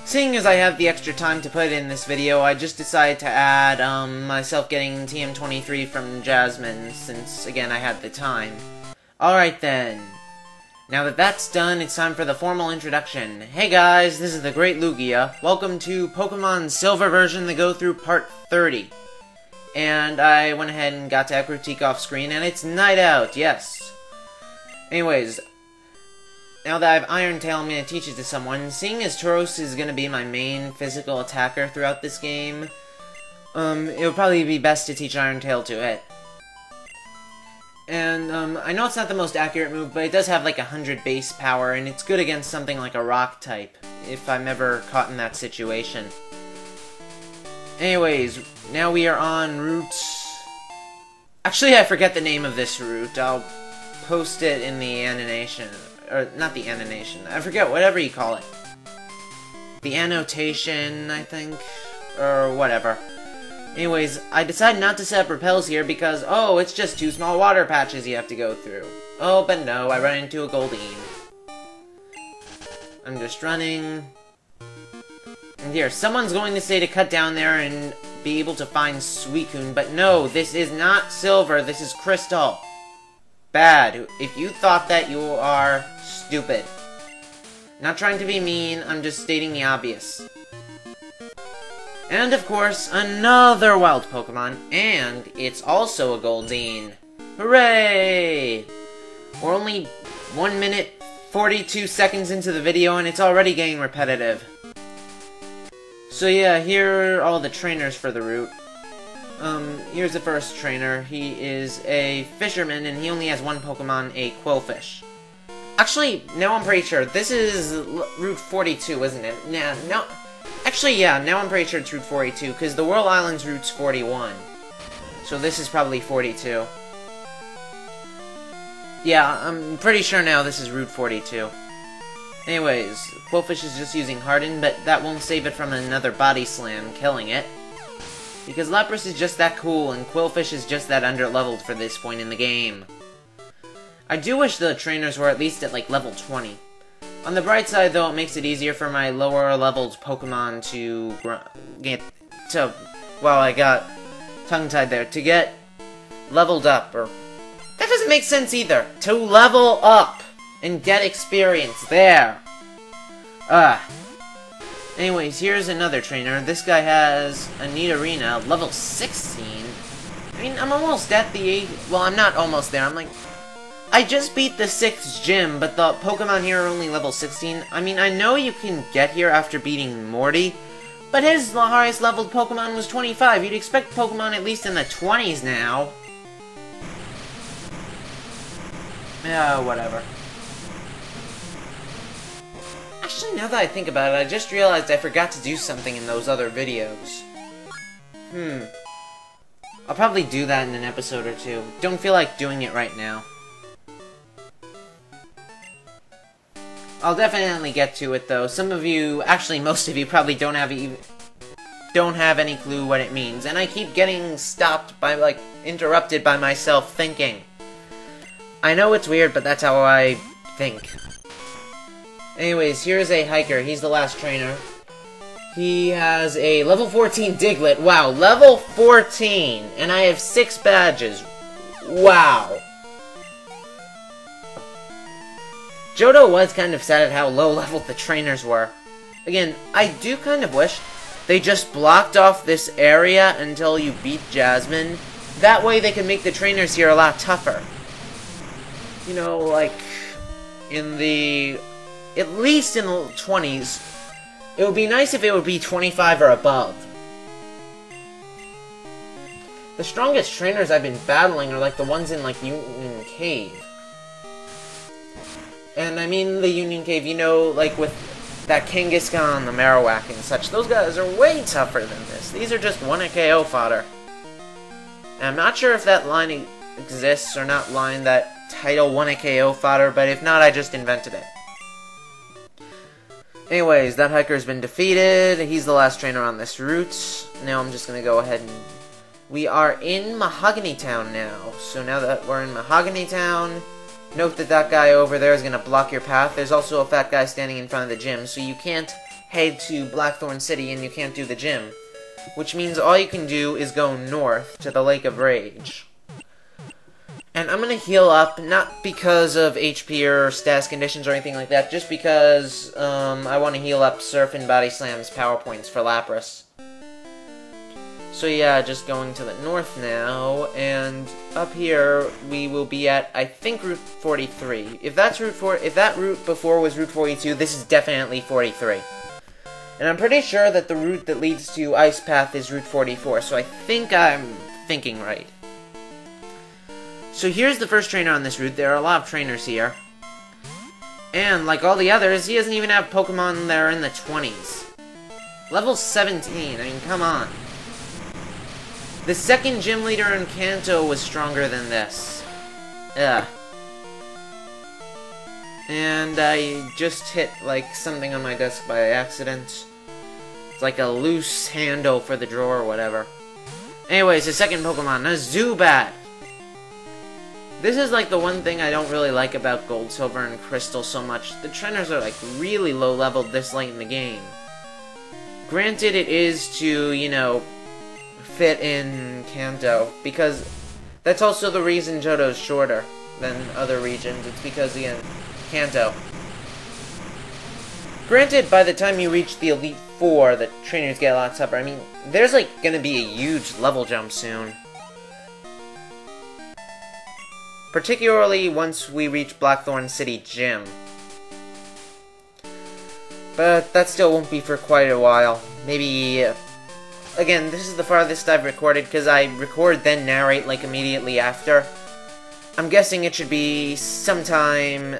Seeing as I have the extra time to put in this video, I just decided to add, myself getting TM23 from Jasmine, since, again, I had the time. Alright then. Now that that's done, it's time for the formal introduction. Hey guys, this is the Great Lugia. Welcome to Pokemon Silver version, the go-through part 30. And I went ahead and got to Ekrutik off screen, and it's night out, yes. Anyways, now that I have Iron Tail, I'm going to teach it to someone. Seeing as Tauros is going to be my main physical attacker throughout this game, it would probably be best to teach Iron Tail to it. And, I know it's not the most accurate move, but it does have like 100 base power, and it's good against something like a rock type, if I'm ever caught in that situation. Anyways, now we are on Route... Actually, I forget the name of this route. I'll post it in the animation. Or, not the animation. I forget, whatever you call it. The annotation, I think? Or whatever. Anyways, I decided not to set up repels here because, oh, it's just 2 small water patches you have to go through. Oh, but no, I run into a Goldeen. I'm just running. And here, someone's going to say to cut down there and be able to find Suicune, but no, this is not Silver, this is Crystal. Bad. If you thought that, you are stupid. Not trying to be mean, I'm just stating the obvious. And of course, another wild Pokemon, and it's also a Goldeen. Hooray! We're only 1 minute 42 seconds into the video, and it's already getting repetitive. So yeah, here are all the trainers for the route. Here's the first trainer. He is a fisherman, and he only has 1 Pokemon, a Quillfish. Actually, now I'm pretty sure. This is Route 42, isn't it? Yeah, no. Actually, yeah, now I'm pretty sure it's Route 42, because the Whirl Island's Route's 41. So this is probably 42. Yeah, I'm pretty sure now this is Route 42. Anyways, Quillfish is just using Harden, but that won't save it from another Body Slam, killing it. Because Lapras is just that cool, and Quillfish is just that underleveled for this point in the game. I do wish the trainers were at least at, like, level 20. On the bright side, though, it makes it easier for my lower-leveled Pokemon to get to... Well, I got tongue-tied there. To get leveled up, or... That doesn't make sense either! To level up! And get experience. There! Anyways, here's another trainer. This guy has a Nidorina, level 16. I mean, I'm almost at the 8th... Well, I'm not almost there. I'm like... I just beat the 6th gym, but the Pokemon here are only level 16. I mean, I know you can get here after beating Morty, but his highest leveled Pokemon was 25. You'd expect Pokemon at least in the 20s now. Yeah, whatever. Actually, now that I think about it, I just realized I forgot to do something in those other videos. I'll probably do that in an episode or two. Don't feel like doing it right now. I'll definitely get to it, though. Some of you, actually most of you, probably don't have any clue what it means, and I keep getting stopped by, like, interrupted by myself thinking. I know it's weird, but that's how I think. Anyways, here's a hiker. He's the last trainer. He has a level 14 Diglett. Wow, level 14! And I have 6 badges. Wow. Johto was kind of sad at how low-leveled the trainers were. Again, I do kind of wish they just blocked off this area until you beat Jasmine. That way they could make the trainers here a lot tougher. You know, like, in the... At least in the 20s. It would be nice if it would be 25 or above. The strongest trainers I've been battling are like the ones in like Union Cave. And I mean the Union Cave, you know, like with that Kangaskhan, the Marowak and such. Those guys are way tougher than this. These are just 1-KO fodder. And I'm not sure if that line exists or not line, that title 1-KO fodder, but if not, I just invented it. Anyways, that hiker's been defeated. He's the last trainer on this route. Now I'm just going to go ahead and... We are in Mahogany Town now. So now that we're in Mahogany Town, note that that guy over there is going to block your path. There's also a fat guy standing in front of the gym, so you can't head to Blackthorn City and you can't do the gym. Which means all you can do is go north to the Lake of Rage. And I'm gonna heal up, not because of HP or status conditions or anything like that, just because I want to heal up Surf and Body Slam's power points for Lapras. So yeah, just going to the north now, and up here we will be at, I think, Route 43. If that route before was Route 42, this is definitely 43. And I'm pretty sure that the route that leads to Ice Path is Route 44, so I think I'm thinking right. So here's the first trainer on this route. There are a lot of trainers here. And like all the others, he doesn't even have Pokemon that are in the 20s. Level 17, I mean, come on. The second gym leader in Kanto was stronger than this. Ugh. And I just hit, like, something on my desk by accident. It's like a loose handle for the drawer or whatever. Anyways, the second Pokemon, a Zubat. This is, like, the one thing I don't really like about Gold, Silver, and Crystal so much. The trainers are, like, really low-leveled this late in the game. Granted, it is to, you know, fit in Kanto, because that's also the reason Johto's shorter than other regions. It's because, again, Kanto. Granted, by the time you reach the Elite Four, the trainers get a lot tougher. I mean, there's, like, gonna be a huge level jump soon. Particularly once we reach Blackthorn City Gym. But that still won't be for quite a while. Maybe, again, this is the farthest I've recorded, because I record then narrate, like, immediately after. I'm guessing it should be sometime,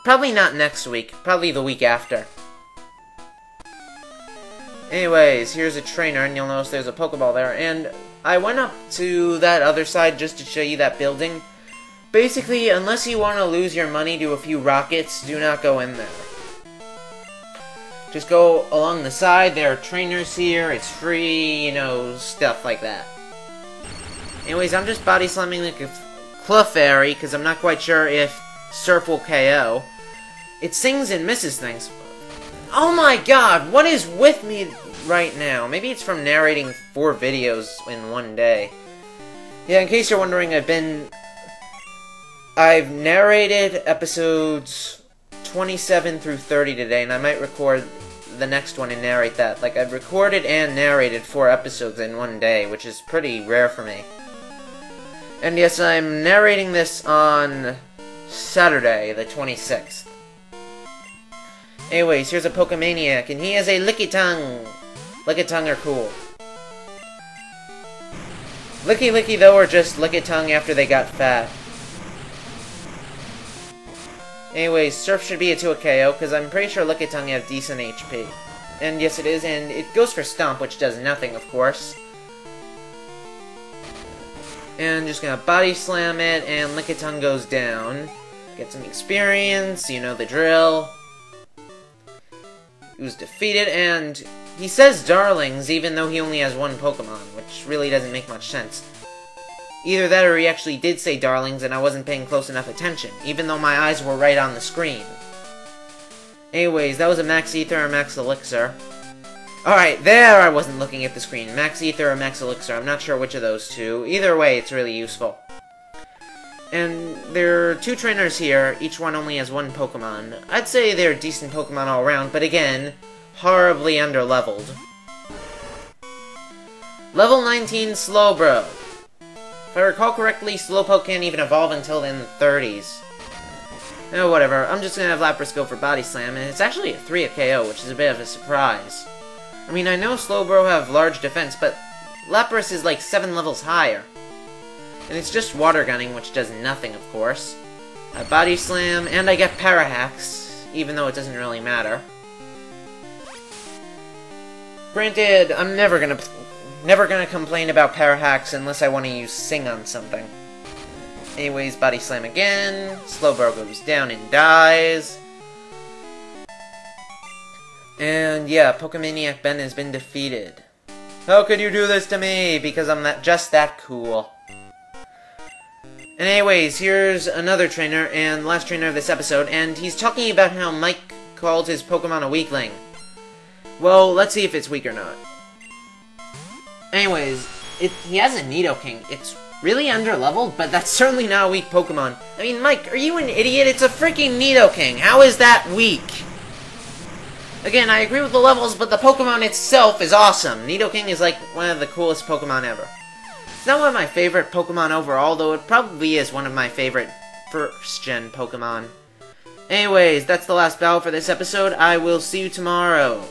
probably not next week, probably the week after. Anyways, here's a trainer, and you'll notice there's a Pokeball there, and I went up to that other side just to show you that building. Basically, unless you want to lose your money to a few rockets, do not go in there. Just go along the side, there are trainers here, it's free, you know, stuff like that. Anyways, I'm just body slamming like a Clefairy, because I'm not quite sure if Surf will KO. It sings and misses things. Oh my god, what is with me right now? Maybe it's from narrating 4 videos in one day. Yeah, in case you're wondering, I've narrated episodes 27 through 30 today, and I might record the next one and narrate that. Like, I've recorded and narrated 4 episodes in one day, which is pretty rare for me. And yes, I'm narrating this on Saturday, the 26th. Anyways, here's a Pokemaniac, and he has a Lickitung. Lickitung are cool. Licky, though, are just Lickitung after they got fat. Anyways, Surf should be a 2 KO, because I'm pretty sure Lickitung have decent HP. And yes, it is, and it goes for Stomp, which does nothing, of course. And just gonna Body Slam it, and Lickitung goes down. Get some experience, you know the drill. He was defeated, and he says Darlings, even though he only has 1 Pokemon, which really doesn't make much sense. Either that or he actually did say Darlings and I wasn't paying close enough attention, even though my eyes were right on the screen. Anyways, that was a Max Ether or Max Elixir. Alright, there I wasn't looking at the screen. Max Ether or Max Elixir, I'm not sure which of those two. Either way, it's really useful. And there are 2 trainers here, each one only has 1 Pokemon. I'd say they're decent Pokemon all around, but again, horribly underleveled. Level 19 Slowbro. If I recall correctly, Slowpoke can't even evolve until in the 30s. Oh, whatever. I'm just gonna have Lapras go for Body Slam, and it's actually a 3 KO, which is a bit of a surprise. I mean, I know Slowbro have large defense, but Lapras is like 7 levels higher. And it's just Water Gunning, which does nothing, of course. I Body Slam, and I get Parahacks, even though it doesn't really matter. Granted, I'm never gonna complain about Parahacks unless I want to use Sing on something. Anyways, Body Slam again. Slowbro goes down and dies. And yeah, Pokemaniac Ben has been defeated. How could you do this to me? Because I'm just that cool. And anyways, here's another trainer, and last trainer of this episode, and he's talking about how Mike called his Pokemon a weakling. Well, let's see if it's weak or not. Anyways, he has a Nidoking. It's really underleveled, but that's certainly not a weak Pokemon. I mean, Mike, are you an idiot? It's a freaking Nidoking. How is that weak? Again, I agree with the levels, but the Pokemon itself is awesome. Nidoking is like one of the coolest Pokemon ever. It's not one of my favorite Pokemon overall, though it probably is one of my favorite first-gen Pokemon. Anyways, that's the last battle for this episode. I will see you tomorrow.